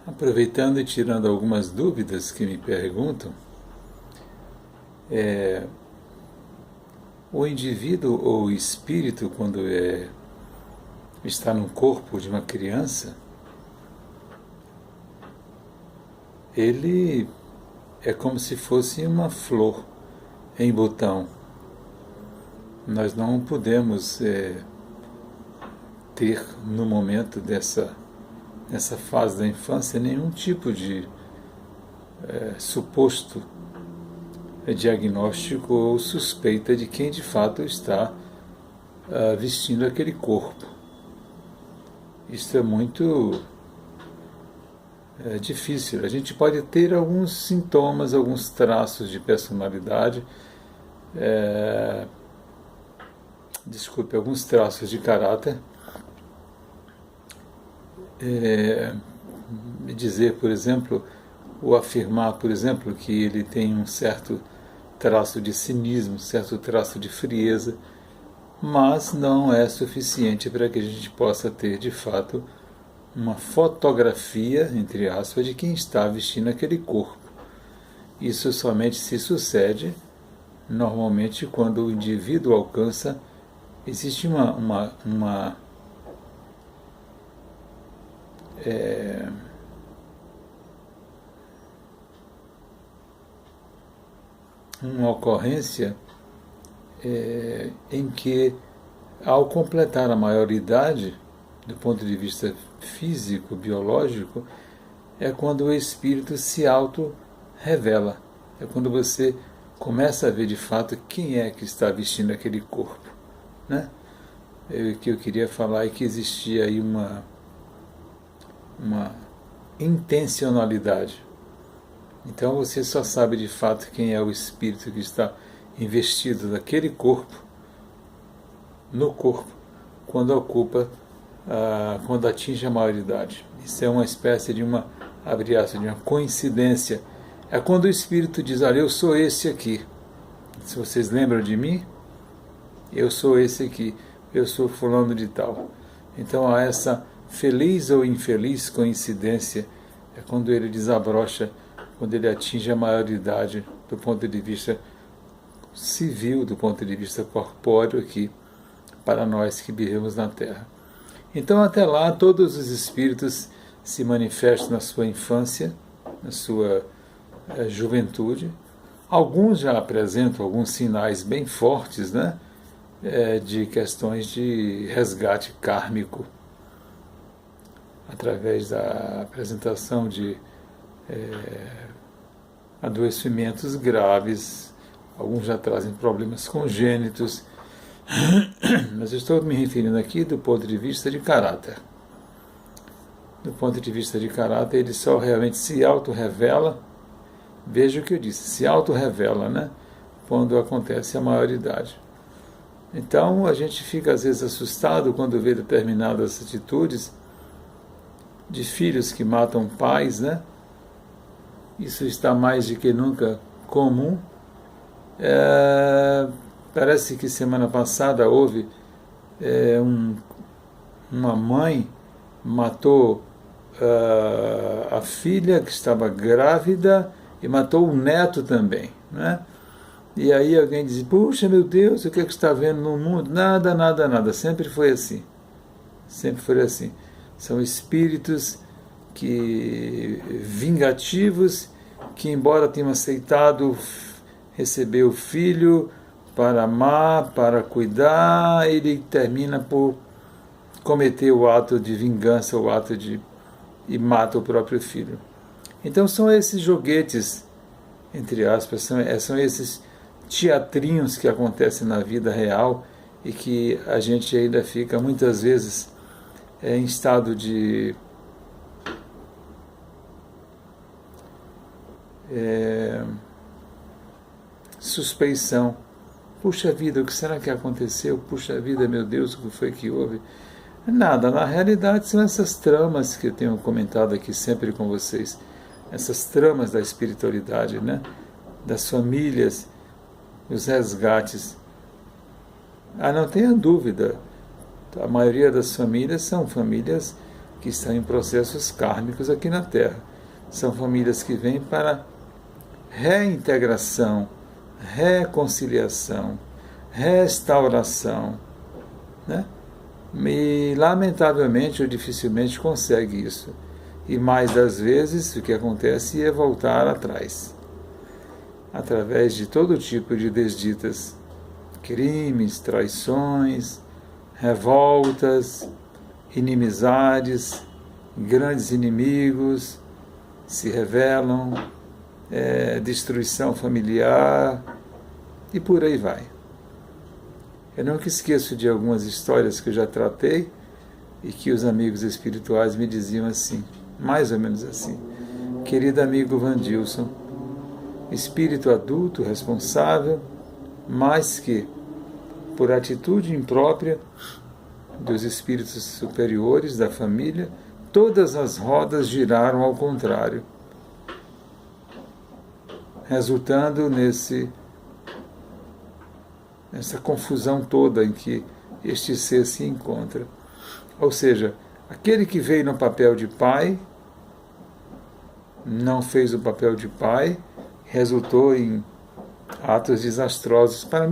Aproveitando e tirando algumas dúvidas que me perguntam, o indivíduo ou o espírito, quando está no corpo de uma criança, ele é como se fosse uma flor em botão. Nós não podemos ter, no momento nessa fase da infância, nenhum tipo de suposto diagnóstico ou suspeita de quem de fato está vestindo aquele corpo. Isso é muito difícil. A gente pode ter alguns sintomas, alguns traços de personalidade, alguns traços de caráter, dizer, por exemplo, ou afirmar, por exemplo, que ele tem um certo traço de cinismo, um certo traço de frieza, mas não é suficiente para que a gente possa ter, de fato, uma fotografia, entre aspas, de quem está vestindo aquele corpo. Isso somente se sucede, normalmente, quando o indivíduo alcança, existe uma ocorrência em que, ao completar a maioridade, do ponto de vista físico, biológico, é quando o espírito se auto-revela. É quando você começa a ver de fato quem é que está vestindo aquele corpo. Né? O que eu queria falar é que existia aí uma intencionalidade. Então você só sabe de fato quem é o espírito que está investido daquele corpo, no corpo, quando quando atinge a maioridade. Isso é uma espécie de abre aspas, de uma coincidência. É quando o espírito diz, olha, eu sou esse aqui. Se vocês lembram de mim, eu sou esse aqui, eu sou fulano de tal. Então há essa feliz ou infeliz coincidência, é quando ele desabrocha, quando ele atinge a maioridade do ponto de vista civil, do ponto de vista corpóreo aqui, para nós que vivemos na Terra. Então até lá todos os espíritos se manifestam na sua infância, na sua juventude. Alguns já apresentam alguns sinais bem fortes, né, de questões de resgate kármico, através da apresentação de adoecimentos graves. Alguns já trazem problemas congênitos, mas eu estou me referindo aqui do ponto de vista de caráter. Do ponto de vista de caráter, ele só realmente se auto-revela, veja o que eu disse, se auto-revela, né, quando acontece a maioridade. Então a gente fica às vezes assustado quando vê determinadas atitudes de filhos que matam pais, né? Isso está mais do que nunca comum. Parece que semana passada houve uma mãe matou a filha que estava grávida e matou o neto também, né? E aí alguém diz, puxa, meu Deus, o que é que está vendo no mundo? Nada, nada, nada. Sempre foi assim. Sempre foi assim. São espíritos vingativos, que embora tenham aceitado receber o filho para amar, para cuidar, ele termina por cometer o ato de vingança, e mata o próprio filho. Então são esses joguetes, entre aspas, são esses teatrinhos que acontecem na vida real e que a gente ainda fica muitas vezes em estado de suspeição. Puxa vida, o que será que aconteceu? Puxa vida, meu Deus, o que foi que houve? Nada, na realidade são essas tramas que eu tenho comentado aqui sempre com vocês, essas tramas da espiritualidade, né? Das famílias, os resgates. Não tenha dúvida, a maioria das famílias são famílias que estão em processos kármicos aqui na Terra. São famílias que vêm para reintegração, reconciliação, restauração, né? E lamentavelmente ou dificilmente consegue isso. E mais das vezes o que acontece é voltar atrás, através de todo tipo de desditas, crimes, traições, revoltas, inimizades, grandes inimigos se revelam, destruição familiar e por aí vai. Eu nunca esqueço de algumas histórias que eu já tratei e que os amigos espirituais me diziam assim, mais ou menos assim: querido amigo Vandilson, espírito adulto, responsável, mas que, por atitude imprópria dos espíritos superiores da família, todas as rodas giraram ao contrário, resultando nessa confusão toda em que este ser se encontra. Ou seja, aquele que veio no papel de pai, não fez o papel de pai, resultou em atos desastrosos para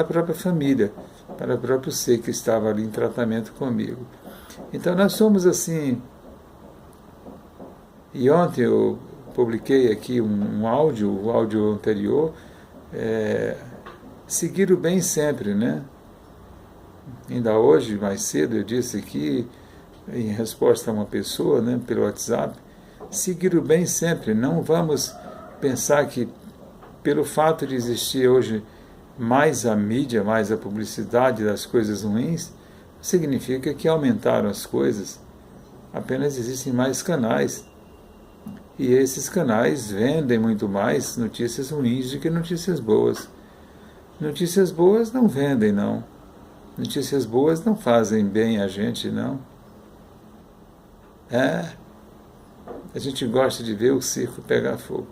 a própria família, para o próprio ser que estava ali em tratamento comigo. Então nós somos assim. E ontem eu publiquei aqui um áudio, o áudio anterior, seguir o bem sempre, né? Ainda hoje, mais cedo, eu disse aqui, em resposta a uma pessoa, né, pelo WhatsApp, seguir o bem sempre. Não vamos pensar que, pelo fato de existir hoje mais a mídia, mais a publicidade das coisas ruins, significa que aumentaram as coisas. Apenas existem mais canais. E esses canais vendem muito mais notícias ruins do que notícias boas. Notícias boas não vendem, não. Notícias boas não fazem bem a gente, não. A gente gosta de ver o circo pegar fogo.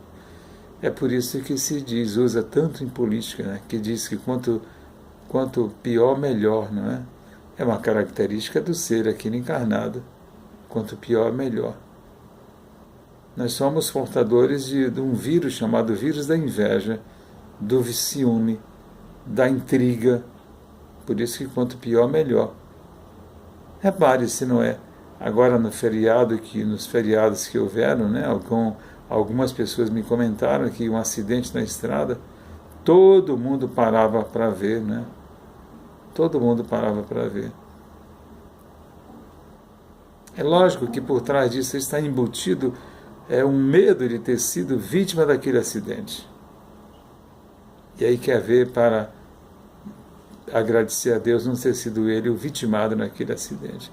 É por isso que se diz, usa tanto em política, né? Que diz que quanto pior, melhor, não é? É uma característica do ser aqui encarnado. Quanto pior, melhor. Nós somos portadores de um vírus chamado vírus da inveja, do ciúme, da intriga. Por isso que quanto pior, melhor. Repare se não é. Agora nos feriados que houveram, né, algumas pessoas me comentaram que um acidente na estrada, todo mundo parava para ver, né? Todo mundo parava para ver. É lógico que por trás disso está embutido um medo de ter sido vítima daquele acidente. E aí quer ver para agradecer a Deus não ter sido ele o vitimado naquele acidente.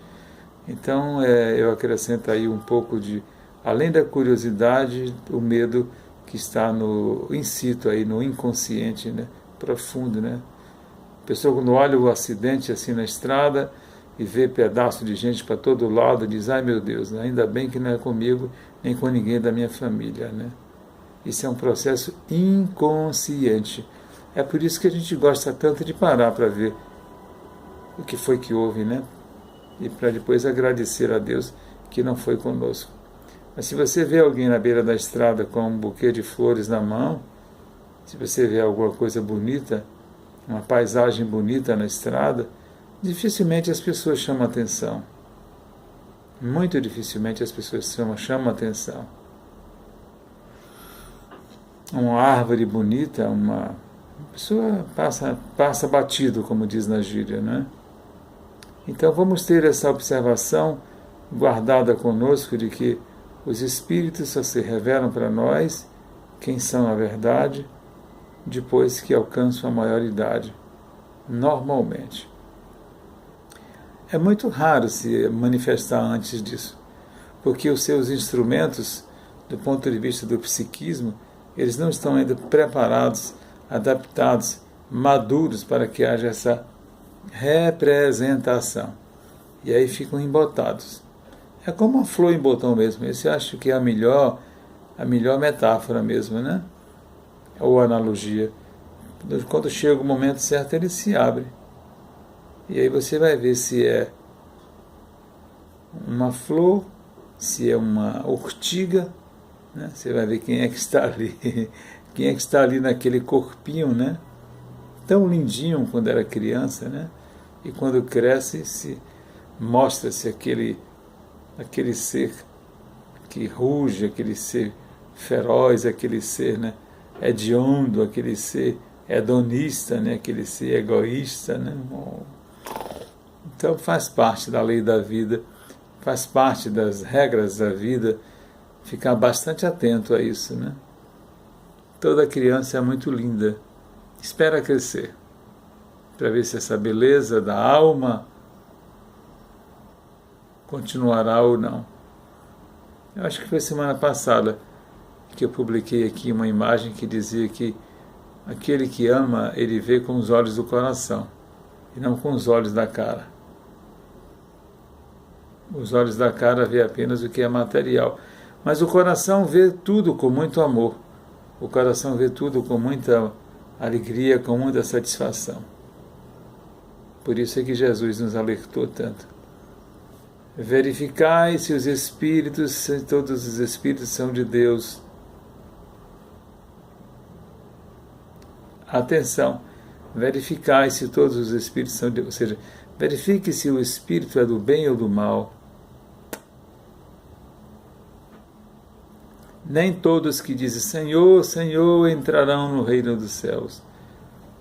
Então eu acrescento aí um pouco de, além da curiosidade, o medo que está no incito aí, no inconsciente, né, profundo, né? A pessoa quando olha o acidente assim na estrada e vê pedaço de gente para todo lado, diz, ai meu Deus, né, ainda bem que não é comigo, nem com ninguém da minha família, né? Isso é um processo inconsciente. É por isso que a gente gosta tanto de parar para ver o que foi que houve, né? E para depois agradecer a Deus que não foi conosco. Mas se você vê alguém na beira da estrada com um buquê de flores na mão, se você vê alguma coisa bonita, uma paisagem bonita na estrada, dificilmente as pessoas chamam atenção. Muito dificilmente as pessoas chamam atenção. Uma árvore bonita, uma pessoa passa batido, como diz na gíria, né? Então vamos ter essa observação guardada conosco de que os espíritos só se revelam para nós quem são na verdade depois que alcançam a maioridade, normalmente. É muito raro se manifestar antes disso, porque os seus instrumentos, do ponto de vista do psiquismo, eles não estão ainda preparados, adaptados, maduros para que haja essa representação. E aí ficam embotados. É como uma flor em botão mesmo. Esse eu acho que é a melhor metáfora mesmo, né? Ou analogia. Quando chega o momento certo, ele se abre. E aí você vai ver se é uma flor, se é uma ortiga, né? Você vai ver quem é que está ali, quem é que está ali naquele corpinho, né? Tão lindinho quando era criança, né? E quando cresce, mostra-se aquele ser que ruge, aquele ser feroz, aquele ser, né, hediondo, aquele ser hedonista, né, aquele ser egoísta, né? Então faz parte da lei da vida, faz parte das regras da vida, ficar bastante atento a isso, né? Toda criança é muito linda, espera crescer, para ver se essa beleza da alma continuará ou não. Eu acho que foi semana passada que eu publiquei aqui uma imagem que dizia que aquele que ama, ele vê com os olhos do coração e não com os olhos da cara. Os olhos da cara vê apenas o que é material, mas o coração vê tudo com muito amor. O coração vê tudo com muita alegria, com muita satisfação. Por isso é que Jesus nos alertou tanto. Verificai se os espíritos, se todos os espíritos são de Deus. Atenção, verificai se todos os espíritos são de Deus. Ou seja, verifique se o espírito é do bem ou do mal. Nem todos que dizem Senhor, Senhor entrarão no reino dos céus.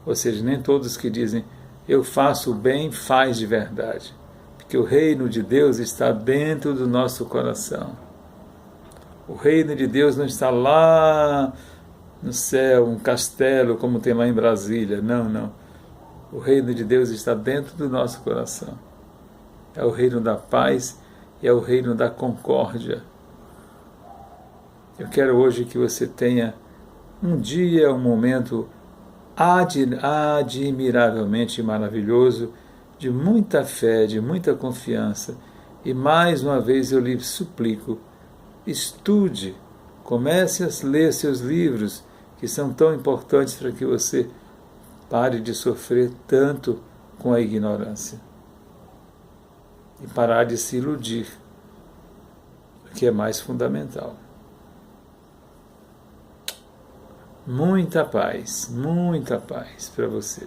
Ou seja, nem todos que dizem eu faço o bem faz de verdade. Porque o reino de Deus está dentro do nosso coração. O reino de Deus não está lá no céu, um castelo como tem lá em Brasília. Não, não. O reino de Deus está dentro do nosso coração. É o reino da paz e é o reino da concórdia. Eu quero hoje que você tenha um dia, um momento admiravelmente maravilhoso, de muita fé, de muita confiança. E mais uma vez eu lhe suplico, estude, comece a ler seus livros, que são tão importantes para que você pare de sofrer tanto com a ignorância. E parar de se iludir, que é mais fundamental. Muita paz para você.